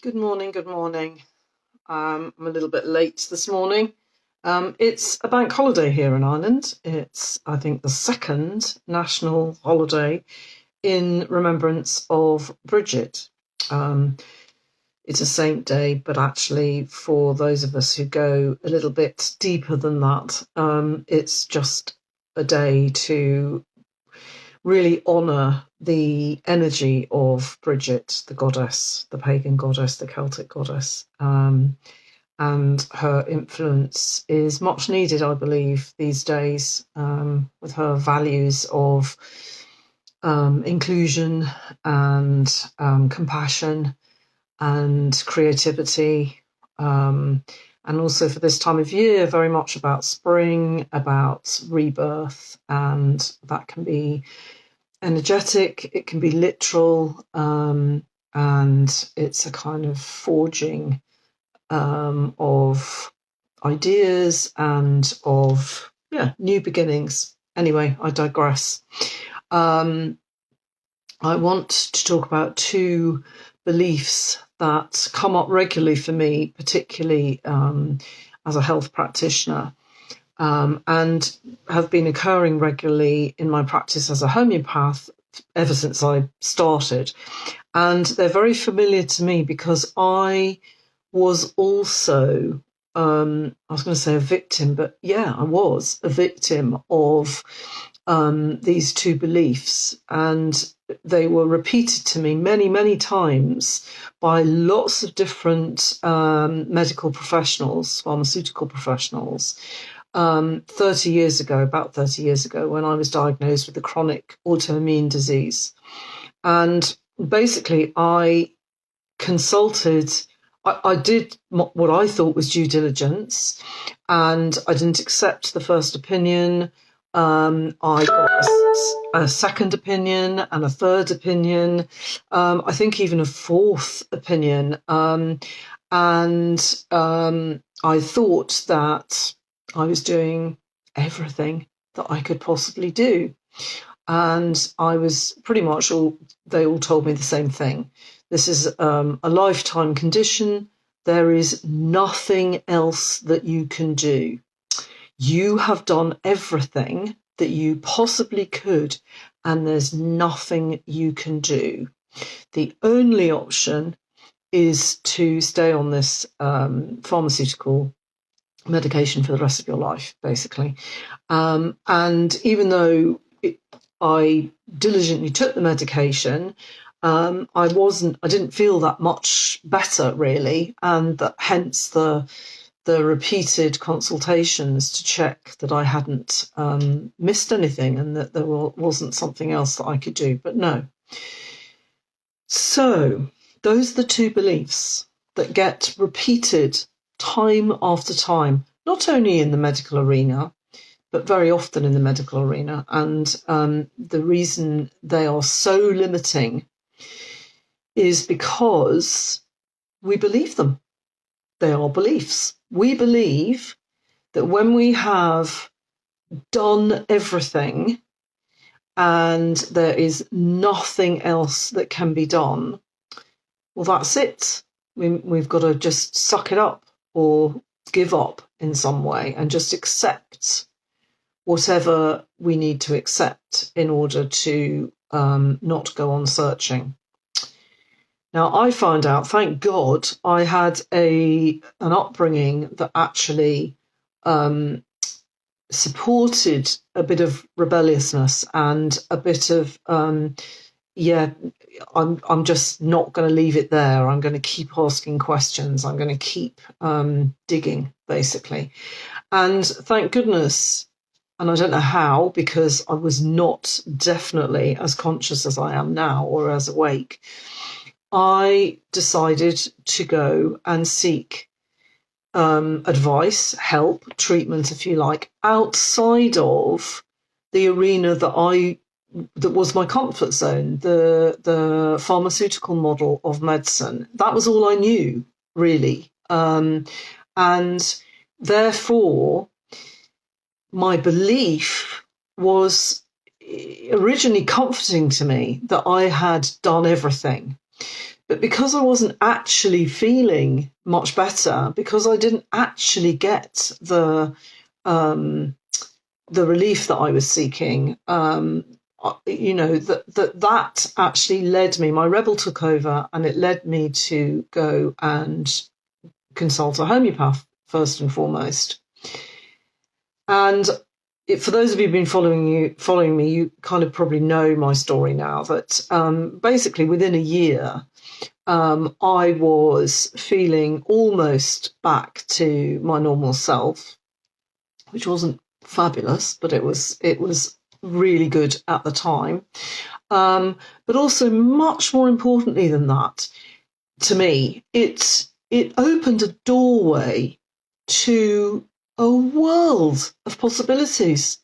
Good morning, good morning. I'm a little bit late this morning. It's a bank holiday here in Ireland. It's, I think, the second national holiday in remembrance of Bridget. It's a saint day, but actually for those of us who go a little bit deeper than that, it's just a day to really honour the energy of Bridget, the goddess, the pagan goddess, the Celtic goddess. And her influence is much needed, I believe, these days, with her values of inclusion and compassion and creativity. And also for this time of year, very much about spring, about rebirth, and that can be energetic, it can be literal, and it's a kind of forging of ideas and of new beginnings. Anyway, I digress. I want to talk about two beliefs that come up regularly for me, particularly as a health practitioner, and have been occurring regularly in my practice as a homeopath ever since I started. And they're very familiar to me because I was also, I was going to say a victim, but yeah, I was a victim of these two beliefs. And they were repeated to me many, many times by lots of different medical professionals, pharmaceutical professionals. 30 years ago, about 30 years ago, when I was diagnosed with a chronic autoimmune disease. And basically, I consulted, I did what I thought was due diligence, and I didn't accept the first opinion. I got a second opinion and a third opinion, I think even a fourth opinion. And I thought that I was doing everything that I could possibly do. And I was pretty much they all told me the same thing. This is a lifetime condition. There is nothing else that you can do. You have done everything that you possibly could, and there's nothing you can do. The only option is to stay on this pharmaceutical medication for the rest of your life, basically. And even though I diligently took the medication, I didn't feel that much better really, and hence the repeated consultations to check that I hadn't missed anything and that there wasn't something else that I could do. But no. So those are the two beliefs that get repeated time after time, not only in the medical arena, but very often in the medical arena. And the reason they are so limiting is because we believe them. They are beliefs. We believe that when we have done everything and there is nothing else that can be done, well, that's it. We've got to just suck it up or give up in some way and just accept whatever we need to accept in order to not go on searching. Now, I found out, thank God, I had an upbringing that actually supported a bit of rebelliousness and a bit of, I'm just not going to leave it there. I'm going to keep asking questions. I'm going to keep digging, basically. And thank goodness, and I don't know how, because I was not definitely as conscious as I am now or as awake, I decided to go and seek advice, help, treatment, if you like, outside of the arena that was my comfort zone, the pharmaceutical model of medicine. That was all I knew, really. And therefore, my belief was originally comforting to me that I had done everything. But because I wasn't actually feeling much better, because I didn't actually get the relief that I was seeking, that actually led me. My rebel took over, and it led me to go and consult a homeopath first and foremost. And for those of you who've been following me, you kind of probably know my story now. That basically within a year, I was feeling almost back to my normal self, which wasn't fabulous, but it was really good at the time. But also, much more importantly than that, to me, it opened a doorway to a world of possibilities,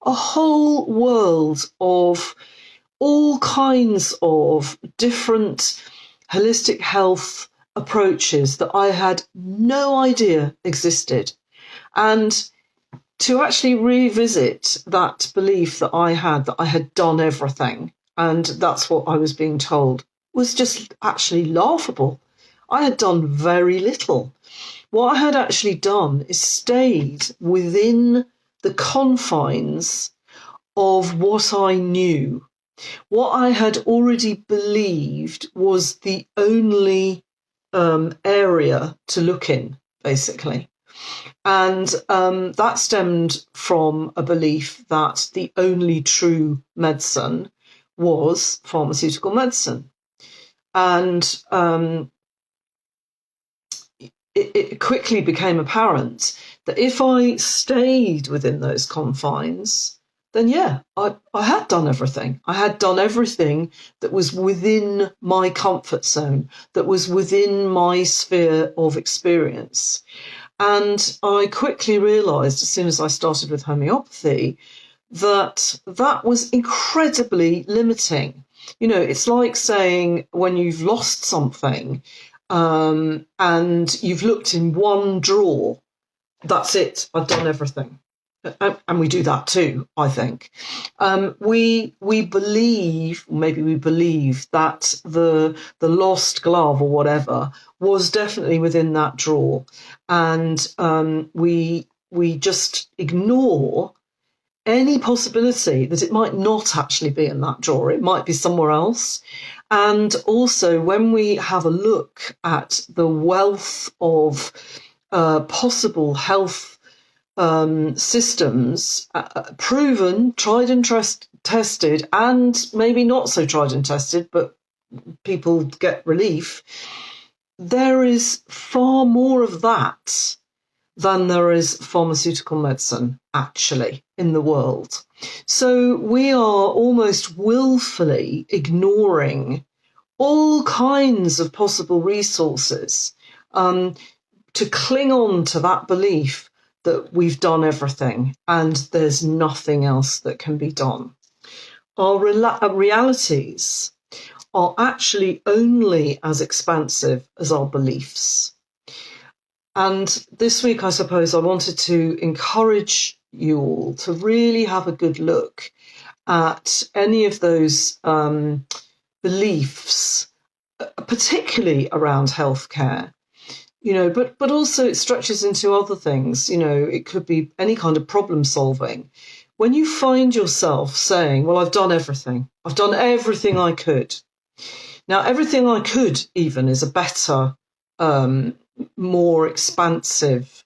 a whole world of all kinds of different holistic health approaches that I had no idea existed. And to actually revisit that belief that I had done everything, and that's what I was being told, was just actually laughable. I had done very little. What I had actually done is stayed within the confines of what I knew. What I had already believed was the only area to look in, basically. And that stemmed from a belief that the only true medicine was pharmaceutical medicine. And it quickly became apparent that if I stayed within those confines, then I had done everything. I had done everything that was within my comfort zone, that was within my sphere of experience. And I quickly realised, as soon as I started with homeopathy, that was incredibly limiting. It's like saying when you've lost something, and you've looked in one drawer, that's it, I've done everything. And we do that too, I think. We believe, maybe we believe, that the lost glove or whatever was definitely within that drawer. And we just ignore any possibility that it might not actually be in that drawer. It might be somewhere else. And also, when we have a look at the wealth of possible health systems, proven, tried and tested, and maybe not so tried and tested, but people get relief, there is far more of that than there is pharmaceutical medicine, actually, in the world. So we are almost willfully ignoring all kinds of possible resources to cling on to that belief that we've done everything and there's nothing else that can be done. Our realities are actually only as expansive as our beliefs. And this week, I suppose, I wanted to encourage you all to really have a good look at any of those beliefs, particularly around healthcare, but also it stretches into other things. It could be any kind of problem solving. When you find yourself saying, well, I've done everything I could. Now, everything I could even is a better, more expansive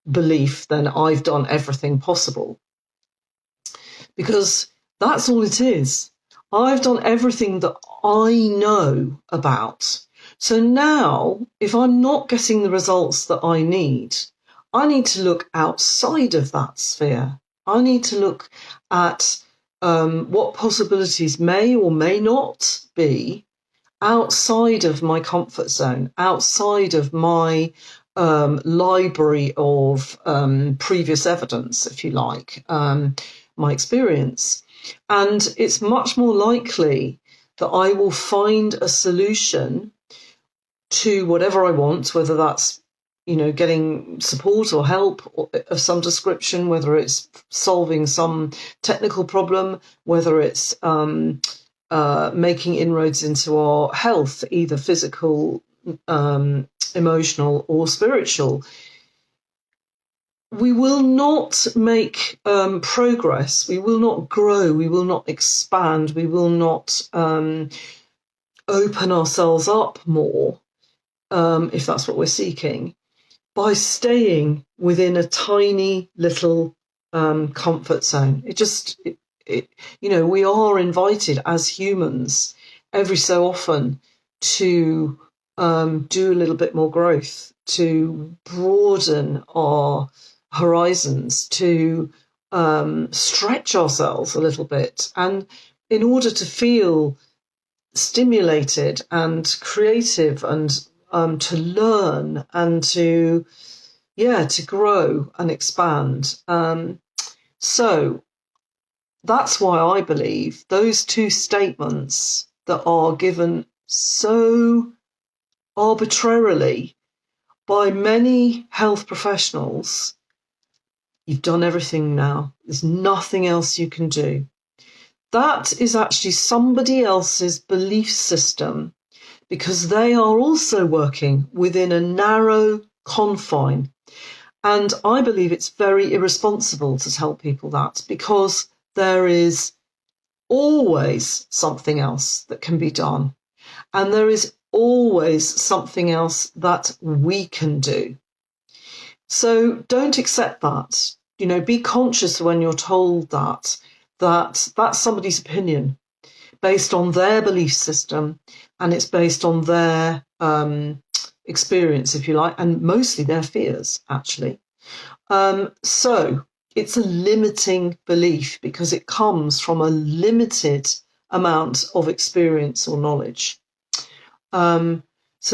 belief than I've done everything possible. Because that's all it is. I've done everything that I know about. So now, if I'm not getting the results that I need to look outside of that sphere. I need to look at what possibilities may or may not be outside of my comfort zone, outside of my library of previous evidence, if you like, my experience. And it's much more likely that I will find a solution to whatever I want, whether that's, getting support or help of some description, whether it's solving some technical problem, whether it's making inroads into our health, either physical, emotional, or spiritual, we will not make progress, we will not grow, we will not expand, we will not open ourselves up more, if that's what we're seeking, by staying within a tiny little comfort zone. We are invited as humans every so often to do a little bit more growth, to broaden our horizons, to stretch ourselves a little bit. And in order to feel stimulated and creative and to learn and to grow and expand. So that's why I believe those two statements that are given so arbitrarily by many health professionals, you've done everything now, there's nothing else you can do. That is actually somebody else's belief system, because they are also working within a narrow confine. And I believe it's very irresponsible to tell people that, because there is always something else that can be done. And there is always something else that we can do. So don't accept that. Be conscious when you're told that that's somebody's opinion based on their belief system, and it's based on their experience, if you like, and mostly their fears, actually. So it's a limiting belief because it comes from a limited amount of experience or knowledge. So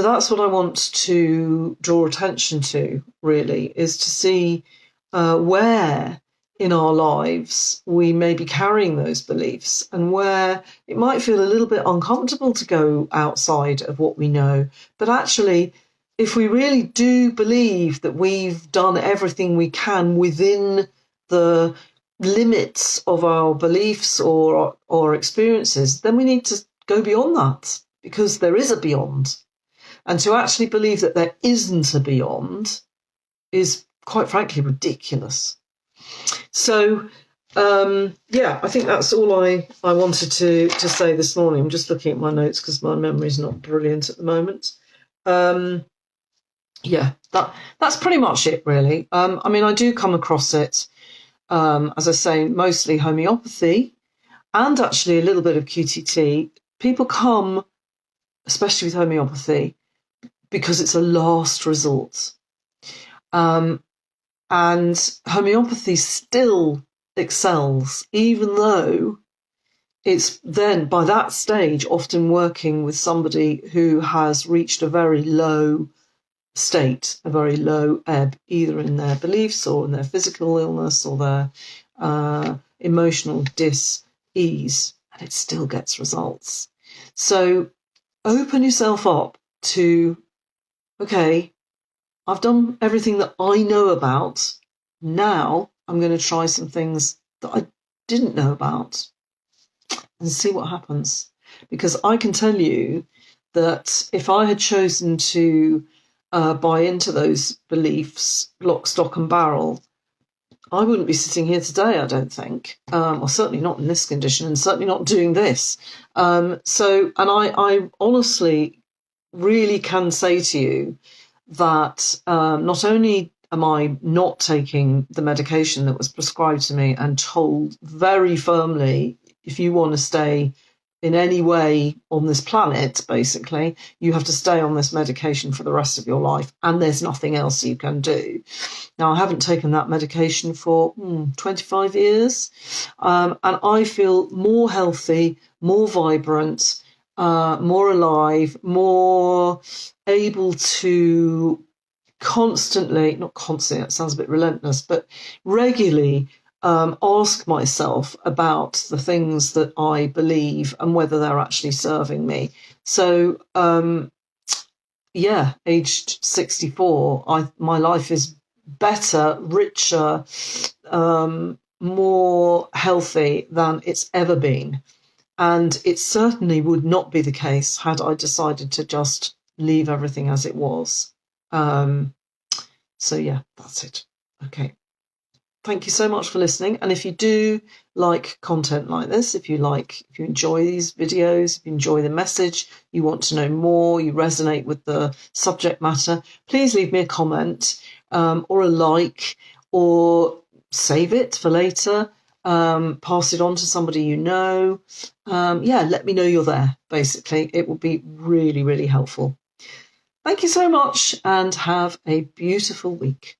that's what I want to draw attention to, really, is to see where in our lives we may be carrying those beliefs, and where it might feel a little bit uncomfortable to go outside of what we know. But actually, if we really do believe that we've done everything we can within the limits of our beliefs or experiences, then we need to go beyond that, because there is a beyond. And to actually believe that there isn't a beyond is, quite frankly, ridiculous. So, I think that's all I wanted to say this morning. I'm just looking at my notes because my memory's not brilliant at the moment. That's pretty much it, really. I do come across it, as I say, mostly homeopathy and actually a little bit of QTT. People come, especially with homeopathy, because it's a last resort. And homeopathy still excels, even though it's then, by that stage, often working with somebody who has reached a very low state, a very low ebb, either in their beliefs or in their physical illness or their emotional dis-ease, and it still gets results. So open yourself up to, okay, I've done everything that I know about. Now I'm going to try some things that I didn't know about and see what happens. Because I can tell you that if I had chosen to buy into those beliefs, lock, stock and barrel, I wouldn't be sitting here today, I don't think, or certainly not in this condition, and certainly not doing this. And I honestly really can say to you that not only am I not taking the medication that was prescribed to me and told very firmly, if you want to stay in any way on this planet, basically, you have to stay on this medication for the rest of your life, and there's nothing else you can do. Now, I haven't taken that medication for 25 years, and I feel more healthy, more vibrant, more alive, more able to not constantly, that sounds a bit relentless, but regularly ask myself about the things that I believe and whether they're actually serving me. So, aged 64, my life is better, richer, more healthy than it's ever been. And it certainly would not be the case had I decided to just leave everything as it was. So yeah, that's it. Okay. Thank you so much for listening. And if you do like content like this, if you enjoy these videos, if you enjoy the message, you want to know more, you resonate with the subject matter, please leave me a comment or a like, or save it for later. Pass it on to somebody you know. Let me know you're there, basically. It will be really, really helpful. Thank you so much and have a beautiful week.